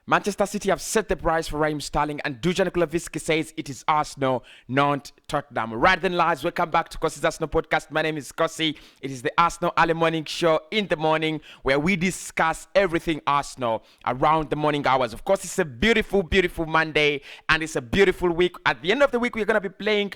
Manchester City have set the price for Raheem Sterling, and Dujan Kulavitsky says it is Arsenal, not Tottenham. Rather than lies, welcome back to Kossi's Arsenal podcast. My name is Kossi. It is the Arsenal early morning show in the morning where we discuss everything Arsenal around the morning hours. Of course, it's a beautiful, beautiful Monday, and it's a beautiful week. At the end of the week, we're going to be playing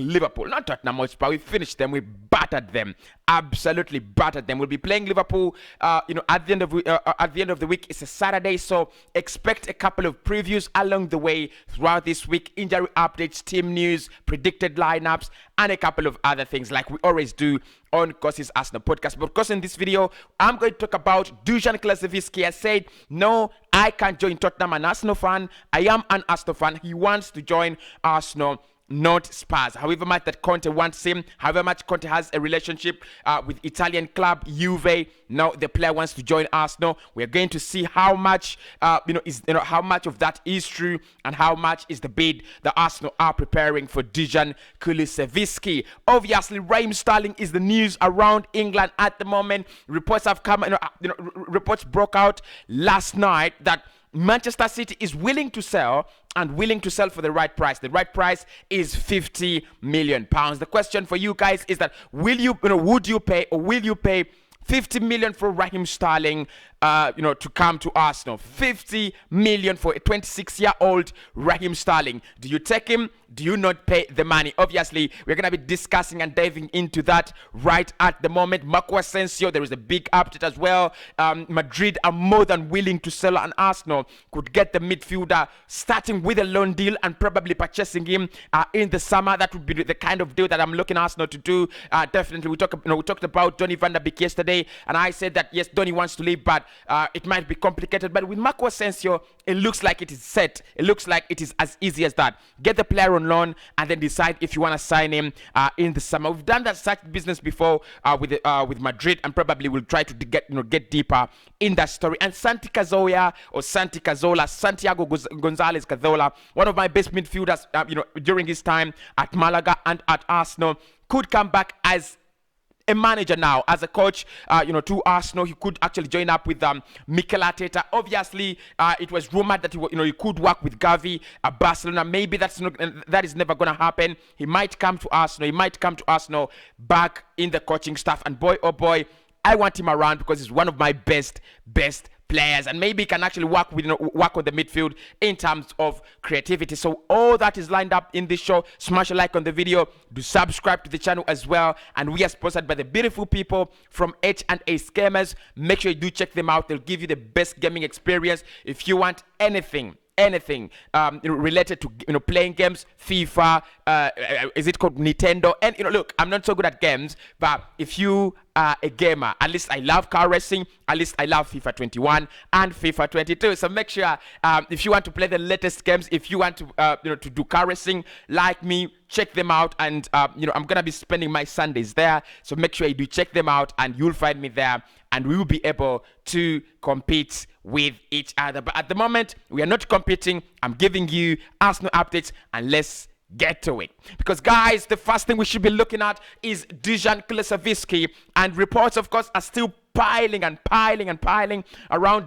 Liverpool, not Tottenham Hotspur. We finished them. We battered them. Absolutely battered them. We'll be playing Liverpool. At the end of the week. It's a Saturday, so expect a couple of previews along the way throughout this week. Injury updates, team news, predicted lineups, and a couple of other things like we always do on Kossi's Arsenal podcast. But of course, in this video, I'm going to talk about Dujan Kulavitsky. I said, no, I can't join Tottenham. I'm an Arsenal fan. I am an Arsenal fan. He wants to join Arsenal, not Spurs. However much that Conte wants him, however much Conte has a relationship with Italian club Juve, now the player wants to join Arsenal. We're going to see how much how much of that is true and how much is the bid that Arsenal are preparing for Dujan Kulavitsky. Obviously, Raheem Sterling is the news around England at the moment. Reports have come, reports broke out last night that Manchester City is willing to sell for the right price. The right price is £50 million. The question for you guys is that would you pay 50 million for Raheem Sterling to come to Arsenal? 50 million for a 26-year-old Raheem Sterling. Do you take him? Do you not pay the money? Obviously, we're going to be discussing and diving into that right at the moment. Marco Asensio, there is a big update as well. Madrid are more than willing to sell, and Arsenal could get the midfielder starting with a loan deal and probably purchasing him in the summer. That would be the kind of deal that I'm looking Arsenal to do. Definitely, we talked about Donny van der Beek yesterday, and I said that yes, Donny wants to leave, but it might be complicated. But with Marco Asensio, it looks like it is set. It looks like it is as easy as that. Get the player on loan and then decide if you want to sign him in the summer. We've done that such business before with Madrid, and probably we'll try to get deeper in that story. And Santiago Gonzalez Cazorla, one of my best midfielders, during his time at Malaga and at Arsenal, could come back as a manager now, as a coach, to Arsenal. He could actually join up with Mikel Arteta. Obviously, it was rumored that he could work with Gavi at Barcelona. Maybe that is never going to happen. He might come to Arsenal. He might come to Arsenal back in the coaching staff. And boy, oh boy, I want him around because he's one of my best players, and maybe he can actually work on the midfield in terms of creativity. So all that is lined up in this show. Smash a like on the video, do subscribe to the channel as well, and we are sponsored by the beautiful people from H&A Scammers. Make sure you do check them out. They'll give you the best gaming experience. If you want anything related to playing games, FIFA, is it called Nintendo? And look, I'm not so good at games, but if you are a gamer, at least I love car racing, at least I love FIFA 21 and FIFA 22. So make sure if you want to play the latest games, if you want to to do car racing like me, check them out. And I'm gonna be spending my Sundays there, so make sure you do check them out, and you'll find me there, and we will be able to compete with each other. But at the moment, we are not competing. I'm giving you Arsenal updates, and let's get to it. Because guys, the first thing we should be looking at is Dujan Kulavitsky, and reports, of course, are still piling around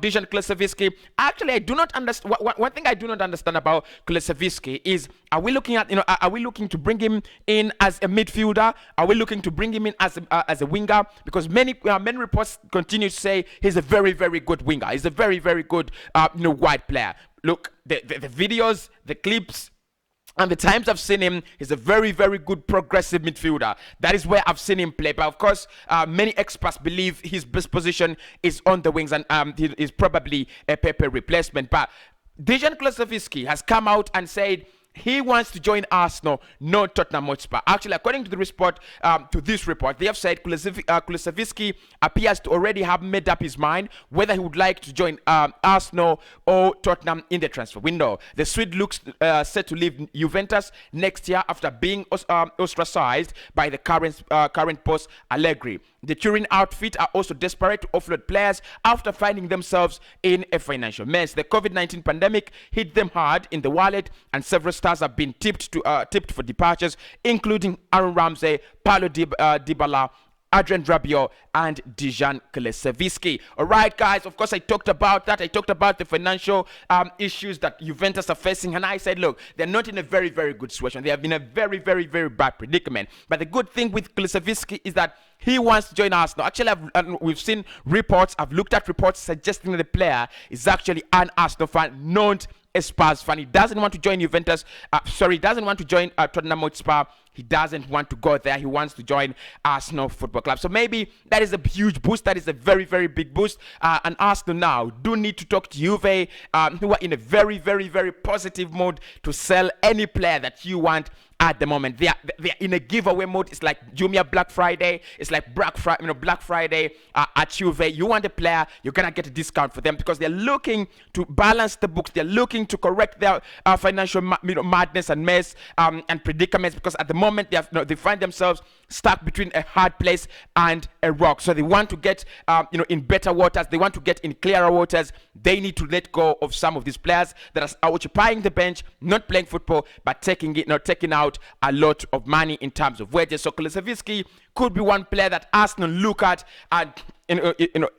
Dujan Kulavitsky. Actually, I do not understand. One thing I do not understand about Kulavitsky is: are we looking to bring him in as a midfielder? Are we looking to bring him in as a winger? Because many reports continue to say he's a very, very good winger. He's a very, very good wide player. Look, the videos, the clips, and the times I've seen him, he's a very, very good progressive midfielder. That is where I've seen him play. But of course, many experts believe his best position is on the wings, and he is probably a Pepe replacement. But Dujan Kulavitsky has come out and said he wants to join Arsenal, not Tottenham Hotspur. Actually, according to the report, they have said Kulavitsky appears to already have made up his mind whether he would like to join Arsenal or Tottenham in the transfer window. The Swede looks set to leave Juventus next year after being ostracized by the current boss Allegri. The Turin outfit are also desperate to offload players after finding themselves in a financial mess. The COVID-19 pandemic hit them hard in the wallet, and several stars have been tipped for departures, including Aaron Ramsey, Paulo Dybala, Adrian Rabiot and Dejan Kulusevski. All right, guys. Of course, I talked about that. I talked about the financial issues that Juventus are facing, and I said, look, they're not in a very, very good situation. They have been in a very, very, very bad predicament. But the good thing with Kulusevski is that he wants to join Arsenal. Actually, we've seen reports. I've looked at reports suggesting that the player is actually an Arsenal fan, not a Spurs fan. He doesn't want to join Juventus. He doesn't want to join Tottenham Hotspur. He doesn't want to go there. He wants to join Arsenal Football Club. So maybe that is a huge boost. That is a very, very big boost. And Arsenal now do need to talk to Juve, who are in a very, very, very positive mode to sell any player that you want at the moment. They are in a giveaway mode. It's like Jumia Black Friday. It's like Black Friday at Juve. You want a player, you're gonna get a discount for them because they're looking to balance the books. They're looking to correct their financial madness and mess and predicaments, because at the moment they find themselves stuck between a hard place and a rock. So they want to get in better waters. They want to get in clearer waters. They need to let go of some of these players that are occupying the bench, not playing football, but taking out a lot of money in terms of wages. So Kulusevski could be one player that Arsenal look at, and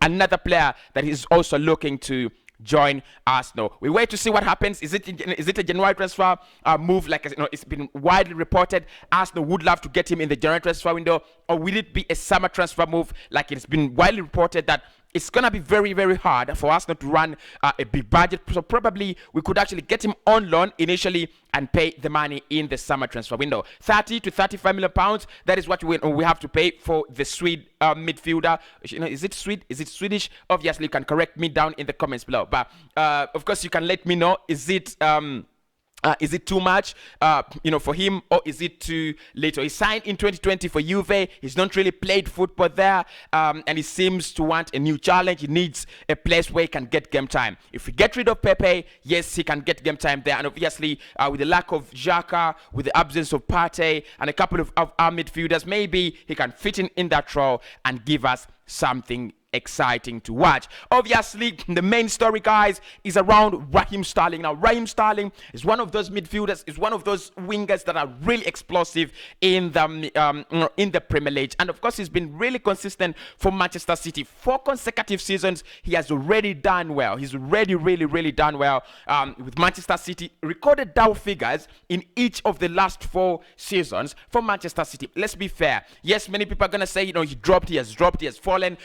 another player that is also looking to join Arsenal. We wait to see what happens. Is it a January transfer move? Like it's been widely reported Arsenal would love to get him in the January transfer window, or will it be a summer transfer move? Like it's been widely reported that it's gonna be very, very hard for Arsenal to run a big budget. So probably we could actually get him on loan initially and pay the money in the summer transfer window. 30 to 35 million pounds. That is what we have to pay for the Swede midfielder. Is it Swede? Is it Swedish? Obviously, you can correct me down in the comments below. But of course, you can let me know. Is it too much, for him, or is it too little? He signed in 2020 for Juve. He's not really played football there, and he seems to want a new challenge. He needs a place where he can get game time. If we get rid of Pepe, yes, he can get game time there. And obviously, with the lack of Xhaka, with the absence of Partey, and a couple of our midfielders, maybe he can fit in that role and give us something exciting to watch. Obviously, the main story, guys, is around Raheem Sterling. Now, Raheem Sterling is one of those midfielders, is one of those wingers that are really explosive in the Premier League. And of course, he's been really consistent for Manchester City. 4 consecutive seasons, he has already done well. He's already really done well with Manchester City. Recorded double figures in each of the last 4 seasons for Manchester City. Let's be fair. Yes, many people are gonna say, he has fallen.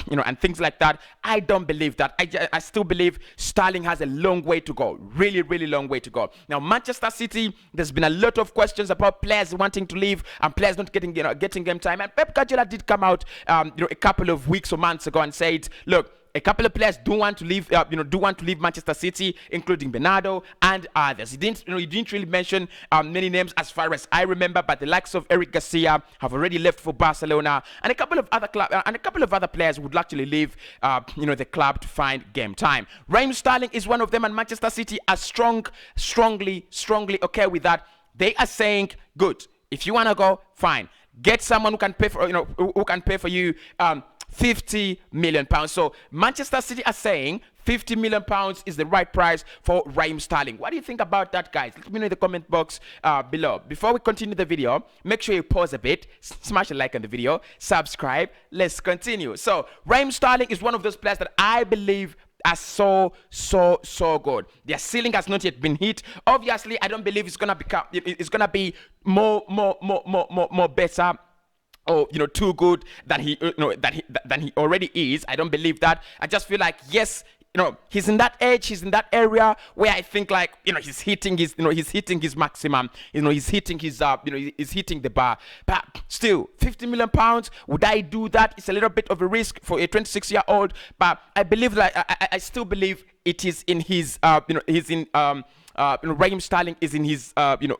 And things like that. I don't believe that. I still believe Sterling has a long way to go. Really long way to go. Now, Manchester City, there's been a lot of questions about players wanting to leave and players not getting game time. And Pep Guardiola did come out, a couple of weeks or months ago and said, look, a couple of players do want to leave Manchester City, including Bernardo and others. He didn't really mention many names as far as I remember, but the likes of Eric Garcia have already left for Barcelona, and a couple of other players would actually leave, the club to find game time. Raheem Sterling is one of them, and Manchester City are strongly okay with that. They are saying, good, if you wanna go, fine. Get someone who can pay for you 50 million pounds. So Manchester City are saying 50 million pounds is the right price for Raheem Sterling. What do you think about that, guys? Let me know in the comment box below. Before we continue the video, make sure you pause a bit, smash a like on the video, subscribe. Let's continue. So Raheem Sterling is one of those players that I believe are so good. Their ceiling has not yet been hit. Obviously, I don't believe it's gonna be more better, or too good than he already is. I don't believe that. I just feel like, yes, he's in that age, he's in that area where I think he's hitting his maximum. He's hitting the bar. But still, 50 million pounds, would I do that? It's a little bit of a risk for a 26-year-old, but I believe I still believe it is in his Raheem Sterling is in his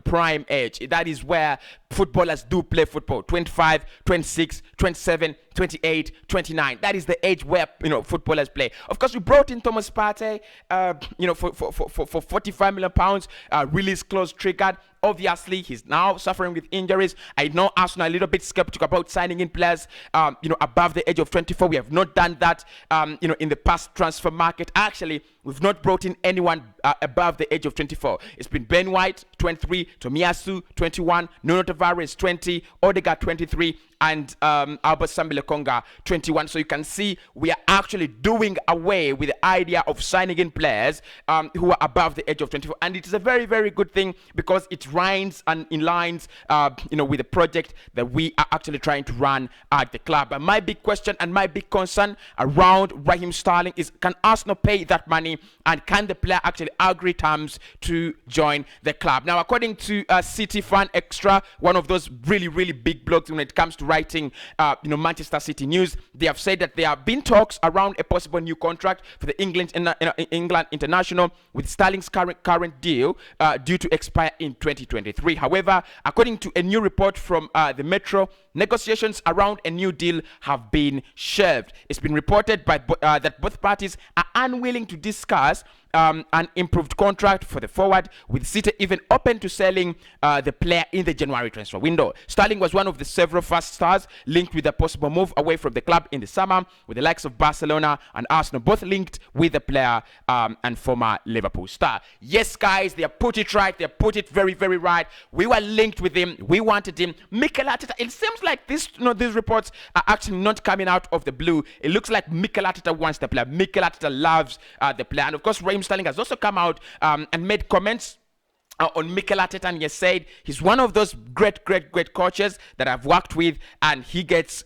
prime age. That is where footballers do play football. 25, 26, 27, 28, 29. That is the age where footballers play. Of course, we brought in Thomas Partey for 45 million pounds, release clause triggered. Obviously, he's now suffering with injuries. I know Arsenal are a little bit skeptical about signing in players above the age of 24. We have not done that in the past transfer market. Actually, we've not brought in anyone above the age of 24. It's been Ben White, 23, Tomiyasu, 21, Nuno Tavares, 20, Odegaard, 23, and Albert Sambilekonga, 21. So you can see we are actually doing away with the idea of signing in players who are above the age of 24, and it is a very, very good thing because it rhymes and in lines, with the project that we are actually trying to run at the club. But my big question and my big concern around Raheem Sterling is, can Arsenal pay that money, and can the player actually agree terms to join the club? Now, according to City Fan Extra, one of those really, really big blogs when it comes to writing, Manchester City news, they have said that there have been talks around a possible new contract for the England international, with Sterling's current deal due to expire in 2023. However, according to a new report from the Metro, negotiations around a new deal have been shelved. It's been reported that both parties are unwilling to discuss an improved contract for the forward, with City even open to selling the player in the January transfer window. Sterling was one of the several fast stars linked with a possible move away from the club in the summer, with the likes of Barcelona and Arsenal both linked with the player and former Liverpool star. Yes, guys, they have put it right. They have put it very, very right. We were linked with him. We wanted him. Mikel Arteta, it seems like these reports are actually not coming out of the blue. It looks like Mikel Arteta wants the player. Mikel Arteta loves the player. And of course, Raheem Sterling has also come out and made comments on Mikel Arteta, and he has said he's one of those great coaches that I've worked with, and he gets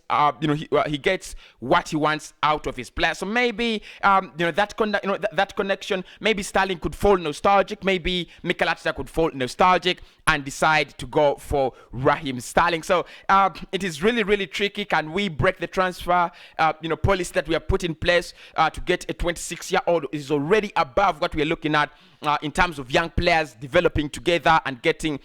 he gets what he wants out of his players. So maybe that connection, maybe Sterling could fall nostalgic, maybe Mikel Arteta could fall nostalgic and decide to go for Raheem Sterling. So it is really, really tricky. Can we break the transfer policy that we have put in place to get a 26-year-old is already above what we are looking at in terms of young players developing together and getting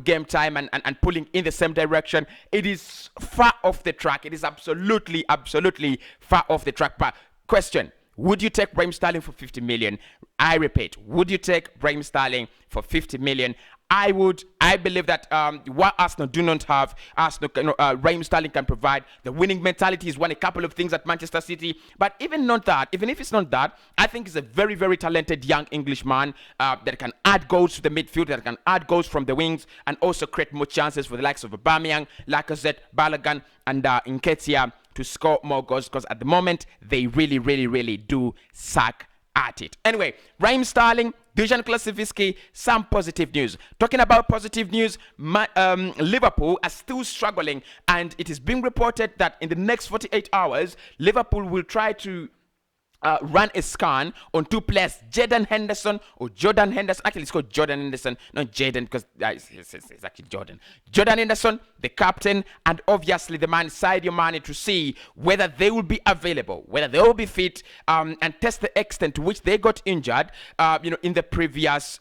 game time and pulling in the same direction? It is far off the track. It is absolutely far off the track. But question: would you take Raheem Sterling for 50 million? I repeat, would you take Raheem Sterling for 50 million? I would. I believe that what Arsenal do not have, Raheem Sterling can provide. The winning mentality is a couple of things at Manchester City. But even if it's not that, I think he's a very, very talented young Englishman that can add goals to the midfield, that can add goals from the wings, and also create more chances for the likes of Aubameyang, Lacazette, Balogun, and Nketiah to score more goals, because at the moment they really, really, really do suck at it. Anyway, Raheem Sterling, Dusan Klasiviski, some positive news. Talking about positive news, Liverpool are still struggling, and it is being reported that in the next 48 hours, Liverpool will try to run a scan on two players, Jordan Henderson. Actually, it's called Jordan Henderson, not Jaden, because it's actually Jordan. Jordan Henderson, the captain, and obviously the man Sadio Mane, to see whether they will be available, whether they will be fit, and test the extent to which they got injured, in the previous,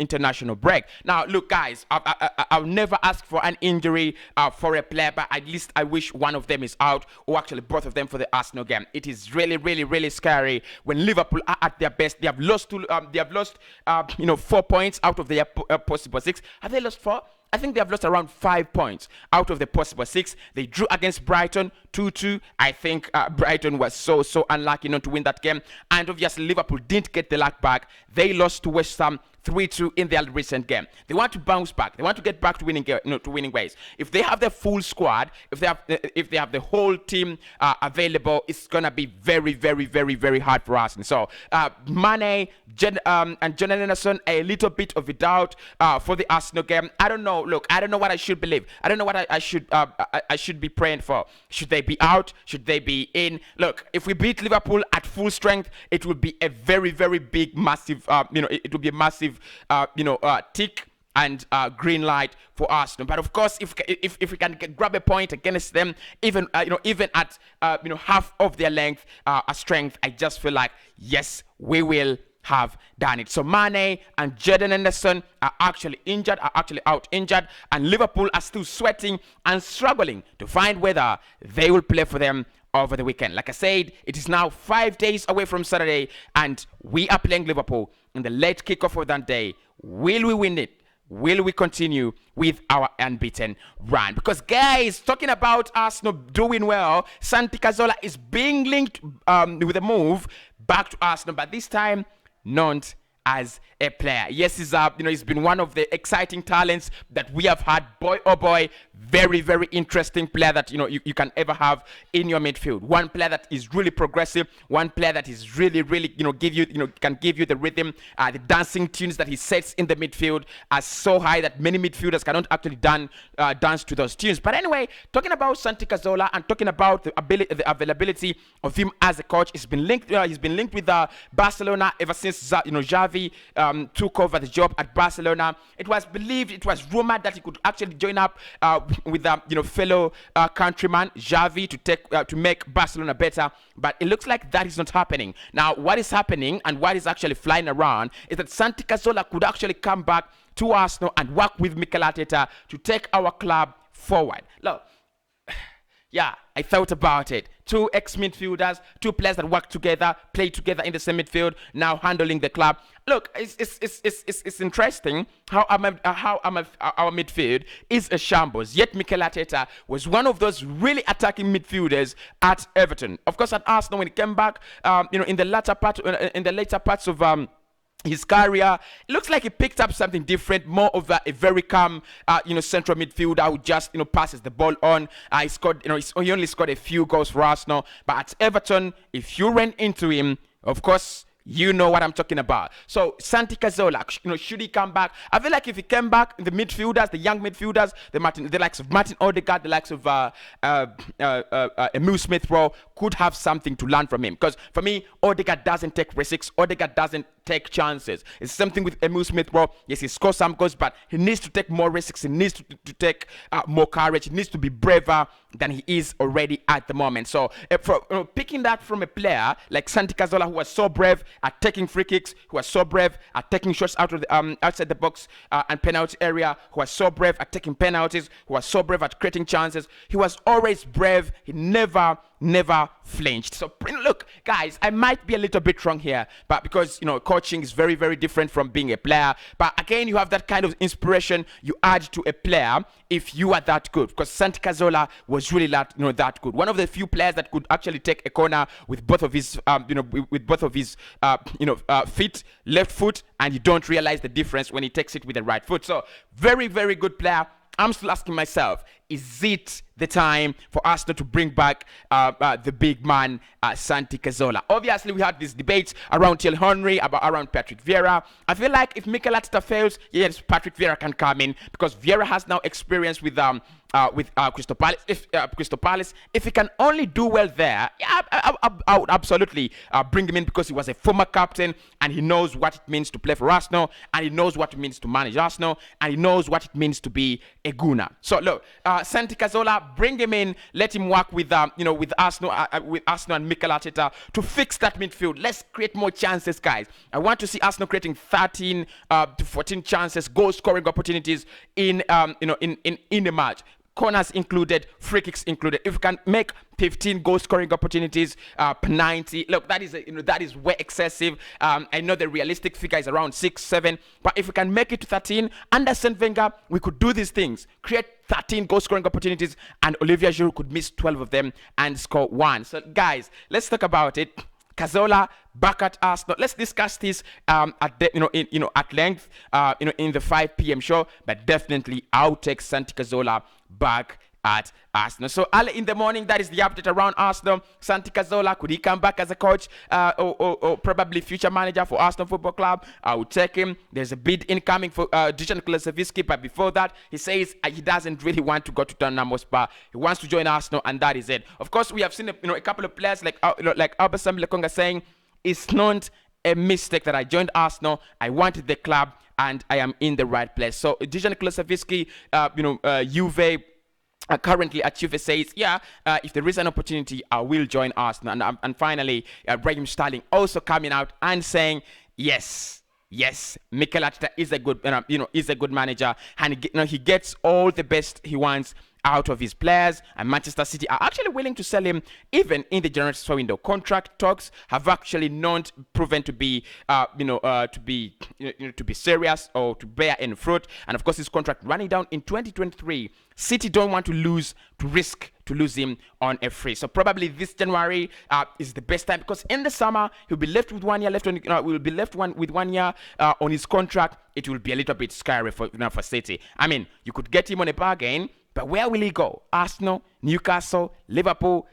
international break. Now, look, guys, I'll never ask for an injury for a player, but at least I wish one of them is out, or actually both of them for the Arsenal game. It is really, really, really scary when Liverpool are at their best. They have lost 4 points out of their possible 6. Have they lost 4? I think they have lost around 5 points out of the possible 6. They drew against Brighton 2-2. I think Brighton was so unlucky not to win that game, and obviously Liverpool didn't get the luck back. They lost to West Ham 3-2 in their recent game. They want to bounce back. They want to get back to winning ways. If they have the full squad, if they have the whole team available, it's gonna be very, very, very, very hard for us. And so Mane and Jordan Henderson, a little bit of a doubt for the Arsenal game. I don't know. Look, I don't know what I should believe. I don't know what I should be praying for. Should they be out? Should they be in? Look, if we beat Liverpool at full strength, it would be a very, very big, massive. It would be a massive, tick and green light for Arsenal. But of course, if we can grab a point against them, even at half of their length, strength, I just feel like yes, we will have done it. So Mane and Jordan Henderson are actually out injured, and Liverpool are still sweating and struggling to find whether they will play for them over the weekend. Like I said, it is now 5 days away from Saturday, and we are playing Liverpool in the late kickoff of that day. Will we win it? Will we continue with our unbeaten run? Because, guys, talking about Arsenal doing well, Santi Cazorla is being linked with a move back to Arsenal, but this time not as a player. Yes, he's been one of the exciting talents that we have had. Boy, oh boy, very, very interesting player that you can ever have in your midfield. One player that is really progressive. One player that is really, really can give you the rhythm. The dancing tunes that he sets in the midfield are so high that many midfielders cannot actually dance to those tunes. But anyway, talking about Santi Cazorla and talking about the availability of him as a coach, he's been linked with Barcelona ever since Xavi took over the job at Barcelona. It was rumored that he could actually join up with fellow countryman Xavi to make Barcelona better, but it looks like that is not happening. Now, what is happening and what is actually flying around is that Santi Cazorla could actually come back to Arsenal and work with Mikel Arteta to take our club forward. Look, yeah, I thought about it. Two ex-midfielders, two players that work together, play together in the same midfield, now handling the club. Look, it's interesting how our midfield is a shambles. Yet Mikel Arteta was one of those really attacking midfielders at Everton. Of course, at Arsenal when he came back, in the later parts of his career, it looks like he picked up something different, more of a very calm, central midfielder who just, passes the ball on. He only scored a few goals for Arsenal, but at Everton, if you ran into him, of course, you know what I'm talking about. So Santi Cazorla, should he come back? I feel like if he came back, the midfielders, the young midfielders, the likes of Martin Odegaard, the likes of Emile Smith-Rowe could have something to learn from him. Because for me, Odegaard doesn't take risks. Odegaard doesn't take chances. It's something with Emile Smith-Rowe. Yes, he scores some goals, but he needs to take more risks. He needs to take more courage. He needs to be braver than he is already at the moment. So picking that from a player like Santi Cazorla, who was so brave at taking free kicks, who was so brave at taking shots out of the outside the box and penalty area, who was so brave at taking penalties, who was so brave at creating chances. He was always brave. He never flinched. So look, guys, I might be a little bit wrong here, but because coaching is very, very different from being a player. But again, you have that kind of inspiration you add to a player if you are that good. Because Santi Cazorla was really that good. One of the few players that could actually take a corner with both of his feet, left foot, and you don't realize the difference when he takes it with the right foot. So very, very good player. I'm still asking myself, is it the time for Arsenal to bring back the big man, Santi Cazorla? Obviously, we had these debates around Thierry Henry, around Patrick Vieira. I feel like if Mikel Arteta fails, yes, Patrick Vieira can come in because Vieira has now experience with Crystal Palace. If he can only do well there, yeah, I would absolutely bring him in because he was a former captain and he knows what it means to play for Arsenal, and he knows what it means to manage Arsenal, and he knows what it means to be a gooner. So look, Santi Cazorla, bring him in, let him work with Arsenal and Mikel Arteta to fix that midfield. Let's create more chances, guys. I want to see Arsenal creating 13 to 14 chances, goal scoring opportunities in the match. Corners included, free kicks included. If we can make 15 goal scoring opportunities per 90, look, that is way excessive. I know the realistic figure is around 6, 7, but if we can make it to 13 under Arsene Wenger, we could do these things. Create 13 goal scoring opportunities, and Olivier Giroud could miss 12 of them and score 1. So, guys, let's talk about it. Cazorla back at Arsenal. Let's discuss this at length in the 5 p.m. show. But definitely, I'll take Santi Cazorla back at Arsenal. So early in the morning, that is the update around Arsenal. Santi Cazorla, could he come back as a coach or probably future manager for Arsenal Football Club? I will take him. There's a bid incoming for Dusan Kulusevski, but before that, he says he doesn't really want to go to Tottenham Hotspur. He wants to join Arsenal, and that is it. Of course, we have seen a couple of players like Albasam Lekonga saying it's not a mistake that I joined Arsenal. I wanted the club, and I am in the right place. So Dusan Kulusevski, Juve. Currently at Juve says, if there is an opportunity, I will join Arsenal. And finally, Raheem Sterling also coming out and saying, yes, Mikel Arteta is a good, is a good manager, and he gets all the best he wants out of his players, and Manchester City are actually willing to sell him even in the January transfer window. Contract talks have actually not proven to be, to be serious or to bear any fruit. And of course, his contract running down in 2023. City don't want to risk to lose him on a free. So probably this January is the best time, because in the summer he'll be left with 1 year left on. Will be left with 1 year on his contract. It will be a little bit scary for City. I mean, you could get him on a bargain, but where will he go? Arsenal, Newcastle, Liverpool,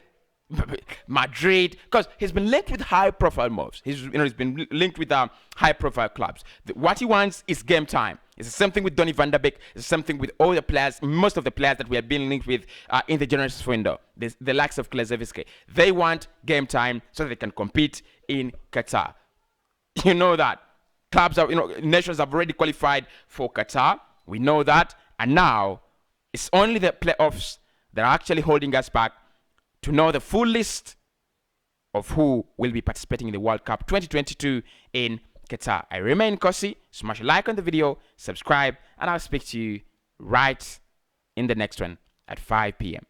Madrid, because he's been linked with high-profile moves. He's been linked with high-profile clubs. What he wants is game time. It's the same thing with Donny van der Beek. It's the same thing with all the players, most of the players that we have been linked with in the January window. The likes of Klezevski. They want game time so that they can compete in Qatar. You know that clubs are, nations have already qualified for Qatar. We know that, and now it's only the playoffs that are actually holding us back to know the full list of who will be participating in the World Cup 2022 in Qatar. I remain Kosi. Smash a like on the video, subscribe, and I'll speak to you right in the next one at 5 p.m.